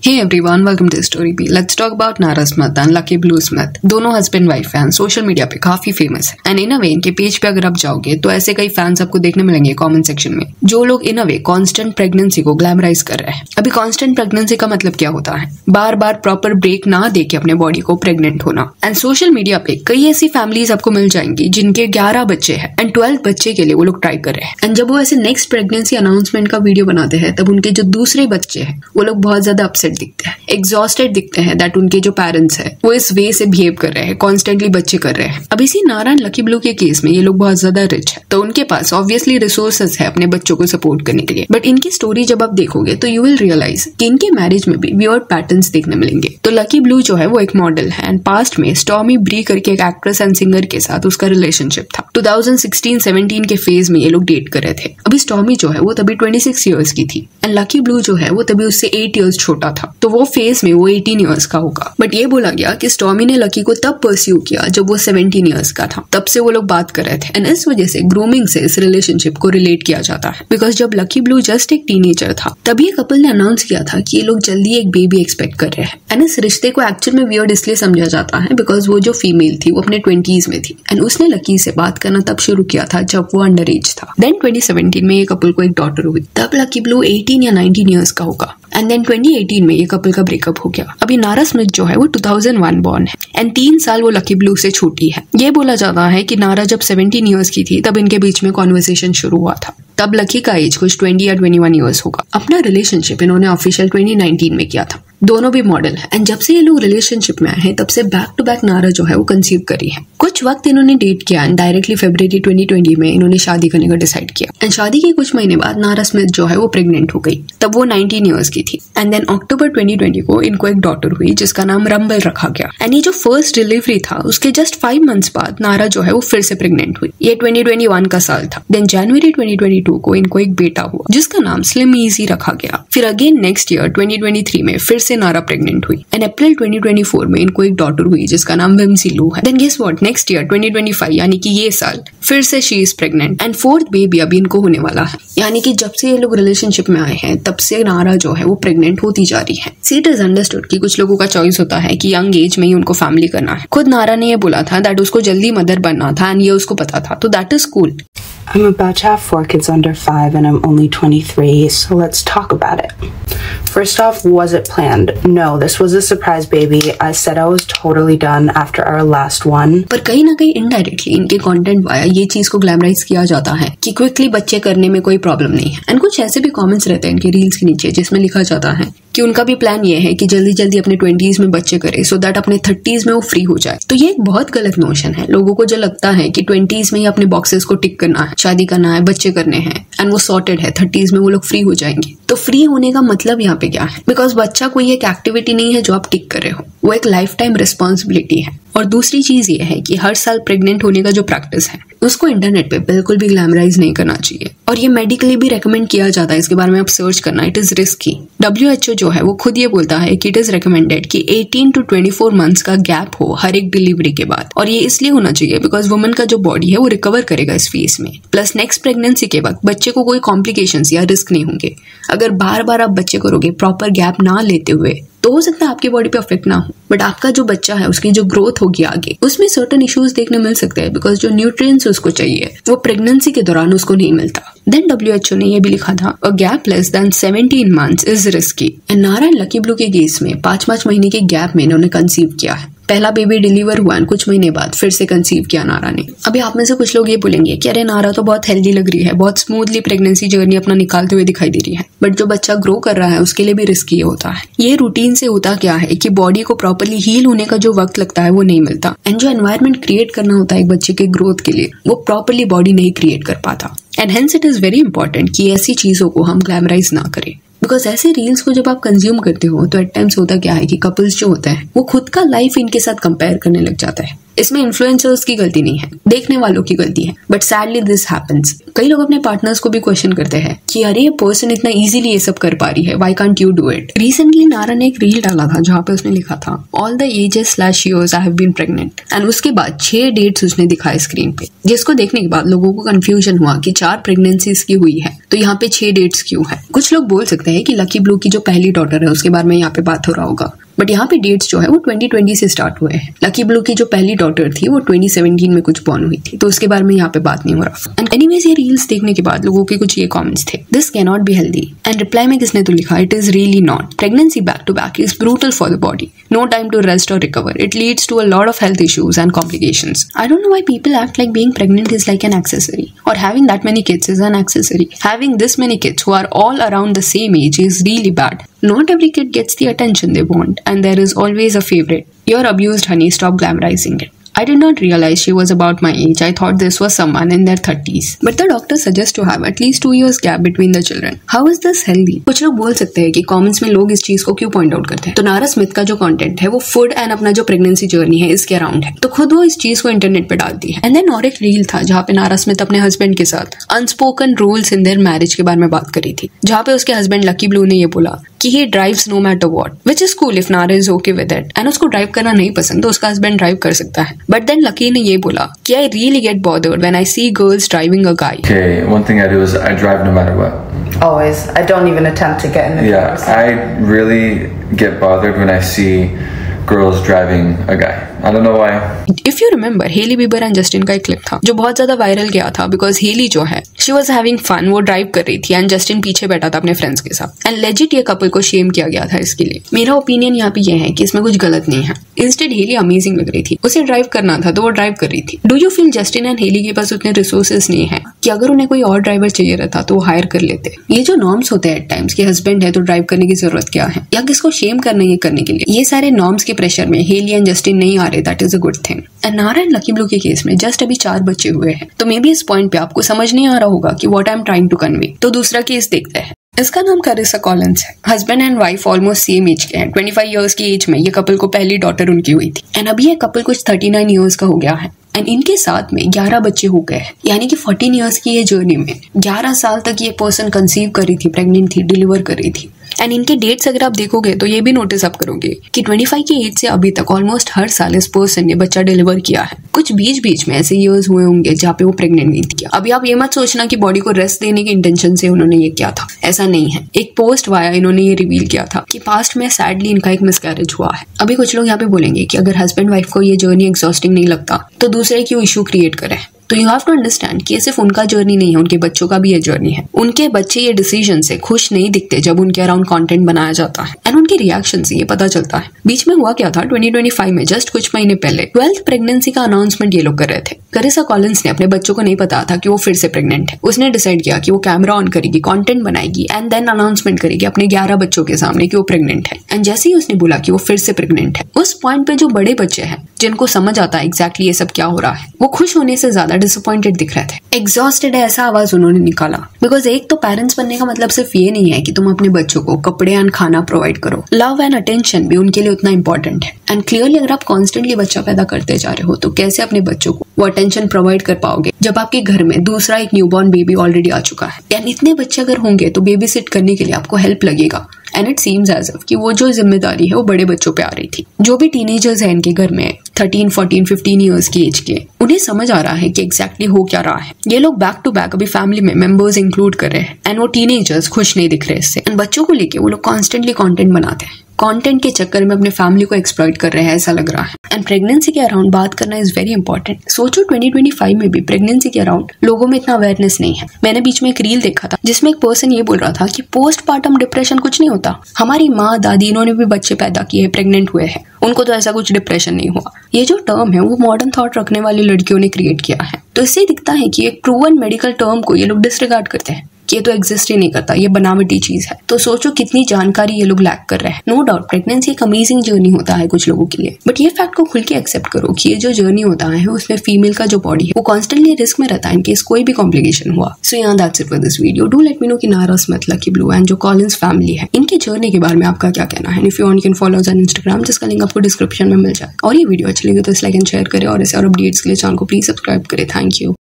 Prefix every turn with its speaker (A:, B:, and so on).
A: Hey everyone, welcome to Story B. Let's talk about Nara Smith and Lucky Blue Smith. दोनों husband wife हैं, social media पे काफी famous है and in अ वे इनके page पे अगर आप जाओगे तो ऐसे कई फैंस आपको देखने मिलेंगे कमेंट सेक्शन में जो लोग इन अ वे कांस्टेंट प्रेगनेंसी को ग्लैमराइज कर रहे हैं। अभी कांस्टेंट प्रेगनेंसी का मतलब क्या होता है? बार बार प्रॉपर ब्रेक ना देके अपने बॉडी को प्रेग्नेंट होना। एंड सोशल मीडिया पे कई ऐसी फैमिलीज आपको मिल जाएंगी जिनके 11 बच्चे हैं एंड 12th बच्चे के लिए वो लोग ट्राई कर रहे हैं एंड जब वो ऐसे नेक्स्ट प्रेगनेंसी अनाउंसमेंट का वीडियो बनाते हैं तब उनके जो दूसरे बच्चे हैं वो लोग बहुत ज्यादा अपसेट दिखते हैं, एग्जॉस्टेड दिखते हैं दैट उनके जो पेरेंट्स है वो इस वे से बिहेव कर रहे हैं, कॉन्स्टेंटली बच्चे कर रहे हैं। अब इसी नारा एंड लकी ब्लू के केस में ये लोग बहुत ज्यादा रिच है तो उनके पास ऑब्वियसली रिसोर्सेज है अपने बच्चों को सपोर्ट करने के लिए। बट इनकी स्टोरी जब आप देखोगे तो यू विल रियलाइज कि इनके मैरिज में भी वियर्ड पैटर्न्स देखने मिलेंगे। तो लकी ब्लू जो है वो एक मॉडल है एंड पास्ट में स्टॉर्मी ब्री करके एक एक्ट्रेस एंड सिंगर के साथ उसका रिलेशनशिप था। 2016-17 के फेज में ये लोग डेट कर रहे थे। अभी स्टॉर्मी जो है वो तभी 26 ईयर्स की थी एंड लकी ब्लू जो है वो तभी उससे 8 ईयर्स छोटा था, तो वो फेज में वो 18 ईयर्स का होगा। बट ये बोला गया कि स्टॉर्मी ने लकी को तब परस्यू किया जब वो 17 ईयर्स का था, तब से वो लोग बात कर रहे थे एंड इस वजह से ग्रूमिंग से इस रिलेशनशिप को रिलेट किया जाता है। बिकॉज जब लकी ब्लू जस्ट एक टीनेजर था तभी कपल ने अनाउंस किया था कि ये लोग जल्दी एक बेबी एक्सपेक्ट कर रहे हैं एंड इस रिश्ते को एक्चुअल में वियर्ड इसलिए समझा जाता है बिकॉज वो जो फीमेल थी वो अपने 20s में थी एंड उसने लकी से बात करना तब शुरू किया था जब वो अंडर एज था। देन 2017 में ये कपल को एक डॉटर हुई, तब लकी ब्लू 18 या 19 ईयर्स का होगा एंड देन 2018 में ये कपल का ब्रेकअप हो गया। अभी नारा स्मिथ जो है वो 2001 बॉर्न है एंड 3 साल वो लकी ब्लू से छोटी है। ये बोला जाता है कि नारा जब 17 ईयर्स की थी तब इनके बीच में कॉन्वर्सेशन शुरू हुआ था, तब लकी का एज कुछ 20 या 21 ईयर्स होगा। अपना रिलेशनशिप इन्होंने ऑफिशियल 2019 में किया था। दोनों भी मॉडल है एंड जब से ये लोग रिलेशनशिप में आए हैं तब से बैक टू बैक नारा जो है वो कंसीव करी है। कुछ वक्त इन्होंने डेट किया एंड डायरेक्टली फरवरी 2020 में इन्होंने शादी करने का डिसाइड किया एंड शादी के कुछ महीने बाद नारा स्मिथ जो है वो प्रेग्नेंट हो गई, तब वो 19 ईयर्स की थी एंड देन अक्टूबर 2020 को इनको एक डॉटर हुई जिसका नाम रंबल रखा गया एंड ये जो फर्स्ट डिलीवरी था उसके जस्ट 5 मंथ्स बाद नारा जो है वो फिर से प्रेग्नेंट हुई। ये 2021 का साल था। देन जनवरी 2022 को इनको एक बेटा हुआ जिसका नाम स्लिम इजी रखा गया। फिर अगेन नेक्स्ट ईयर 2023 में फिर से नारा प्रेग्नेंट हुई एंड अप्रैल 2024 में इनको एक डॉटर हुई जिसका नाम विम्सी लू है। Then guess what, next year 2025 यानी कि ये साल फिर से she is pregnant and 4th baby अभी इनको होने वाला है। यानी कि जब से ये लोग रिलेशनशिप में आए हैं तब से नारा जो है वो प्रेग्नेंट होती जा रही है। सी इट इज अंडरस्टूड कि कुछ लोगों का चॉइस होता है कि यंग एज में ही उनको फैमिली करना है। खुद नारा ने ये बोला था दैट उसको जल्दी मदर बनना था एंड ये उसको पता था, तो that is cool.
B: I'm about to have 4 kids under 5 and I'm only 23, so let's talk about it. First off, was it planned? No, this was a surprise baby. I said I was totally done after our last one.
A: पर कहीं ना कहीं indirectly इनके content via ये चीज को glamorize किया जाता है कि क्विकली बच्चे करने में कोई प्रॉब्लम नहीं है एंड कुछ ऐसे भी कमेंट्स रहते हैं इनके रील्स के नीचे जिसमें लिखा जाता है कि उनका भी प्लान ये है कि जल्दी जल्दी अपने 20s में बच्चे करे सो दैट अपने 30s में वो फ्री हो जाए। तो ये एक बहुत गलत नोशन है। लोगों को जो लगता है कि 20s में ही अपने बॉक्सेस को टिक करना है, शादी करना है, बच्चे करने हैं एंड वो सॉर्टेड है, 30s में वो लोग फ्री हो जाएंगे। तो फ्री होने का मतलब यहाँ पे क्या है? बिकॉज बच्चा कोई एक एक्टिविटी नहीं है जो आप टिक कर रहे हो, वो एक लाइफ टाइम रिस्पॉन्सिबिलिटी है। और दूसरी चीज ये है कि हर साल प्रेग्नेंट होने का जो प्रैक्टिस है उसको इंटरनेट पे बिल्कुल भी ग्लैमराइज नहीं करना चाहिए और ये मेडिकली भी रेकमेंड किया जाता है। इसके बारे में आप सर्च करना, इट इज रिस्की। WHO जो है वो खुद ये बोलता है कि इट इज रिकमेंडेड कि 18 to 24 मंथ्स का गैप हो हर एक डिलीवरी के बाद और ये इसलिए होना चाहिए बिकॉज वुमन का जो बॉडी है वो रिकवर करेगा इस फेज में। प्लस नेक्स्ट प्रेगनेंसी के वक्त बच्चे को कोई कॉम्प्लिकेशंस या रिस्क नहीं होंगे। अगर बार बार आप बच्चे करोगे प्रॉपर गैप ना लेते हुए तो हो सकता है आपकी बॉडी पे अफेक्ट ना हो बट आपका जो बच्चा है उसकी जो ग्रोथ होगी आगे उसमें सर्टेन इश्यूज देखने मिल सकते हैं बिकॉज जो न्यूट्रिएंट्स उसको चाहिए वो प्रेगनेंसी के दौरान उसको नहीं मिलता। देन WHO ने ये भी लिखा था a gap less than 17 months is risky and नारा एंड लकी ब्लू के केस में 5 महीने के गैप में इन्होंने कंसीव किया है। पहला बेबी डिलीवर हुआ और कुछ महीने बाद फिर से कंसीव किया नारा ने। अभी आप में से कुछ लोग ये बोलेंगे कि अरे नारा तो बहुत हेल्दी लग रही है, बहुत स्मूथली प्रेगनेंसी जर्नी अपना निकालते हुए दिखाई दे रही है, बट जो बच्चा ग्रो कर रहा है उसके लिए भी रिस्की होता है। ये रूटीन से होता क्या है कि बॉडी को प्रॉपरली हील होने का जो वक्त लगता है वो नहीं मिलता एंड जो एनवायरमेंट क्रिएट करना होता है एक बच्चे के ग्रोथ के लिए वो प्रॉपरली बॉडी नहीं क्रिएट कर पाता and hence it is very important कि ऐसी चीजों को हम ग्लैमराइज ना करें। बिकॉज ऐसे रील्स को जब आप कंज्यूम करते हो तो एट टाइम्स होता क्या है कि कपल्स जो होते हैं वो खुद का लाइफ इनके साथ कंपेयर करने लग जाता है। इसमें इन्फ्लुएंसर्स की गलती नहीं है, देखने वालों की गलती है, बट सैडली दिस हैपेंस। कई लोग अपने पार्टनर्स को भी क्वेश्चन करते हैं कि अरे ये पर्सन इतना इजीली ये सब कर पा रही है, why can't you do it. Recently नारा ने एक रील डाला था जहाँ पे उसने लिखा था all the ages / years I have been pregnant and उसके बाद 6 डेट्स उसने दिखाए स्क्रीन पे, जिसको देखने के बाद लोगों को कंफ्यूजन हुआ कि 4 प्रेगनेंसीज की हुई है तो यहाँ पे 6 डेट्स क्यों है। कुछ लोग बोल सकते हैं हैं कि लकी ब्लू की जो पहली डॉटर है उसके बारे में यहाँ पे बात हो रहा होगा, बट यहाँ पे डेट्स जो है वो 2020 से स्टार्ट हुए हैं। लकी ब्लू की जो पहली डॉटर थी वो 2017 में कुछ बॉर्न हुई थी, तो उसके बारे में यहाँ पे बात नहीं हो रहा। एंड एनीवेज ये रील्स देखने के बाद लोगों के कुछ ये कमेंट्स थे, this can not be healthy. And reply में किसने तो लिखा, it is really not. Pregnancy back to back is brutal for the body, no time to rest और recover, it leads to a lot of health issues and complications. I don't know why people act like being pregnant is like an accessory और having that many kids is an accessory. Having this many kids who are all around the same age is really bad. Not every kid gets the attention they want, and there is always a favorite. You're abused, honey. Stop glamorizing it. I did not realize she was about my age. I thought this was someone in their 30s. But the doctor suggests to have at least 2 years gap between the children. How is this healthy? कुछ लोग बोल सकते हैं कि comments में लोग इस चीज को क्यों पॉइंट आउट करते हैं। तो नारा स्मिथ का जो कंटेंट है वो फूड एंड अपना जो प्रेगनेंसी जर्नी है इसके अराउंड है, तो खुद वो इस चीज को इंटरनेट पे डालती है। एंड देन और एक रील था जहाँ पे नारा स्मिथ अपने हस्बैंड के साथ unspoken rules in their marriage के बारे में बात करी थी, जहाँ पे उसके हस्बैंड लकी ब्लू ने ये बोला कि he drives no matter what, which is cool if Nara is okay with it. And उसको ड्राइव करना नहीं पसंद तो उसका हस्बैंड ड्राइव कर सकता है। But then लकी ने ये बोला कि I really get bothered when I see girls driving a guy.
C: Okay, one thing I do is I drive no matter what.
B: Always. I don't even attempt to get in the car.
C: Yeah, I really get bothered when I see girls driving a guy. I don't know why.
A: If you remember, Hailey Bieber and Justin का एक clip था जो बहुत ज्यादा viral गया था because heli जो है शी वॉज हैविंग फन, वो ड्राइव कर रही थी एंड जस्टिन पीछे बैठा था अपने फ्रेंड्स के साथ एंड लेजिट ये कपल को शेम किया गया था इसके लिए। मेरा ओपिनियन यहाँ पे ये है कि इसमें कुछ गलत नहीं है। इंस्टेड हेली अमेजिंग लग रही थी, उसे ड्राइव करना था तो वो ड्राइव कर रही थी। Do you feel Justin and Hailey के पास उतने रिसोर्सेज नहीं है कि अगर उन्हें कोई और ड्राइवर चाहिए रहता तो वो हायर कर लेते? ये जो नॉर्म्स होते हैं एट टाइम्स कि हस्बैंड है तो ड्राइव करने की जरूरत क्या है या किसको शेम करना ये करने के लिए, ये सारे नॉर्म्स के प्रेशर में हेली एंड जस्टिन नहीं आ रहे, that is a good thing. And नारा एंड लकी ब्लू के केस में जस्ट अभी 4 बच्चे हुए हैं, तो मे बी इस पॉइंट पे आपको समझ नहीं आ रहा होगा कि what I am trying to convey. तो दूसरा केस देखते हैं। इसका नाम करिसा कॉलिंस है। Husband and wife almost same age के हैं। 25 इयर्स की एज में ये कपल को पहली डॉटर उनकी हुई थी एंड अभी ये कपल कुछ 39 इयर्स का हो गया है एंड इनके साथ में 11 बच्चे हो गए हैं। यानी कि 14 इयर्स की ये जर्नी में 11 साल तक ये पर्सन कंसीव कर रही थी, प्रेग्नेंट थी, डिलीवर कर रही थी। एंड इनके डेट्स अगर आप देखोगे तो ये भी नोटिस आप करोगे कि 25 की एज से अभी तक ऑलमोस्ट हर साल इस पर्सन ने बच्चा डिलीवर किया है। कुछ बीच में ऐसे ईयर्स हुए होंगे जहाँ पे वो प्रेग्नेंट नहीं थी। अभी आप ये मत सोचना कि बॉडी को रेस्ट देने के इंटेंशन से उन्होंने ये किया था, ऐसा नहीं है। एक पोस्ट वाया इन्होंने ये रिवील किया था कि पास्ट में सैडली इनका एक मिसकैरेज हुआ है। अभी कुछ लोग यहाँ पे बोलेंगे कि अगर हस्बैंड वाइफ को ये जर्नी एग्जॉस्टिंग नहीं लगता तो दूसरे क्यों इशू क्रिएट करे। तो यू हैव टू अंडरस्टैंड कि ये सिर्फ उनका जर्नी नहीं है, उनके बच्चों का भी ये जर्नी है। उनके बच्चे ये डिसीजन से खुश नहीं दिखते जब उनके अराउंड कंटेंट बनाया जाता है एंड उनके रिएक्शन से ये पता चलता है। बीच में हुआ क्या था 2025 में जस्ट कुछ महीने पहले 12th प्रेगनेंसी का अनाउंसमेंट ये लोग कर रहे थे। करिसा कॉलिंस ने अपने बच्चों को नहीं पता था कि वो फिर से प्रेग्नेंट है। उसने डिसाइड किया कि वो कैमरा ऑन करेगी, कंटेंट बनाएगी एंड देन अनाउंसमेंट करेगी अपने 11 बच्चों के सामने कि वो प्रेग्नेंट है। एंड जैसे ही उसने बोला कि वो फिर से प्रेग्नेंट है, उस पॉइंट पे जो बड़े बच्चे हैं जिनको समझ आता है एग्जैक्टली ये सब क्या हो रहा है, वो खुश होने से ज्यादा डिसअपॉइंटेड दिख रहे थे। एग्जॉस्टेड है ऐसा आवाज उन्होंने निकाला। बिकॉज एक तो पेरेंट्स बनने का मतलब सिर्फ ये नहीं है कि तुम अपने बच्चों को कपड़े एंड खाना प्रोवाइड करो, लव एंड अटेंशन भी उनके लिए उतना इंपॉर्टेंट है। एंड क्लियरली अगर आप कॉन्स्टेंटली बच्चा पैदा करते जा रहे हो तो कैसे अपने बच्चों को वो अटेंशन प्रोवाइड कर पाओगे जब आपके घर में दूसरा एक न्यूबॉर्न बेबी ऑलरेडी आ चुका है। यानी इतने बच्चे अगर होंगे तो बेबी सिट करने के लिए आपको हेल्प लगेगा। And it seems as if कि वो जो जिम्मेदारी है वो बड़े बच्चों पे आ रही थी। जो भी टीनेजर्स हैं इनके घर में 13, 14, 15 इयर्स की एज के, उन्हें समझ आ रहा है कि एग्जैक्टली हो क्या रहा है। ये लोग बैक टू बैक अभी फैमिली में मेंबर्स इंक्लूड कर रहे हैं एंड वो टीनेजर्स खुश नहीं दिख रहे इससे। एंड बच्चों को लेके वो लोग कॉन्स्टेंटली कॉन्टेंट बनाते हैं, कंटेंट के चक्कर में अपने फैमिली को एक्सप्लॉइट कर रहे हैं ऐसा लग रहा है। एंड प्रेगनेंसी के अराउंड बात करना इज वेरी इंपॉर्टेंट। सोचो 2025 में भी प्रेगनेंसी के अराउंड लोगों में इतना अवेयरनेस नहीं है। मैंने बीच में एक रील देखा था जिसमें एक पर्सन ये बोल रहा था कि पोस्टपार्टम डिप्रेशन कुछ नहीं होता। हमारी माँ दादी इन्होंने भी बच्चे पैदा किए, प्रेग्नेंट हुए हैं, उनको तो ऐसा कुछ डिप्रेशन नहीं हुआ। ये जो टर्म है वो मॉडर्न थॉट रखने वाली लड़कियों ने क्रिएट किया है। तो इससे दिखता है कि एक प्रूवन मेडिकल टर्म को ये लोग डिसरिगार्ड करते हैं कि ये तो एग्जिस्ट ही नहीं करता, ये बनावटी चीज है। तो सोचो कितनी जानकारी ये लोग लैक कर रहे हैं। नो डाउट प्रेगनेंसी एक अमेजिंग जर्नी होता है कुछ लोगों के लिए, बट ये फैक्ट को खुल के एक्सेप्ट करो कि ये जो जर्नी होता है उसमें फीमेल का जो बॉडी है वो कॉन्स्टेंटली रिस्क में रहता है इनकेस कोई भी कॉम्प्लिकेशन हुआ। सो यहाँ that's it for this video. Do let me know कि नारा स्मिथ, लकी ब्लू एंड जो कॉलिंस फैमिली है इनके जर्नी के बारे में आपका क्या कहना है। If you want you can follow us on Instagram, जिसका लिंक आपको डिस्क्रिप्शन में मिल जाए। और ये वीडियो अच्छी लगी तो इस लाइक एंड शेयर करें और इसे और अपडेट्स के लिए चैनल को प्लीज सब्सक्राइब करें। Thank you.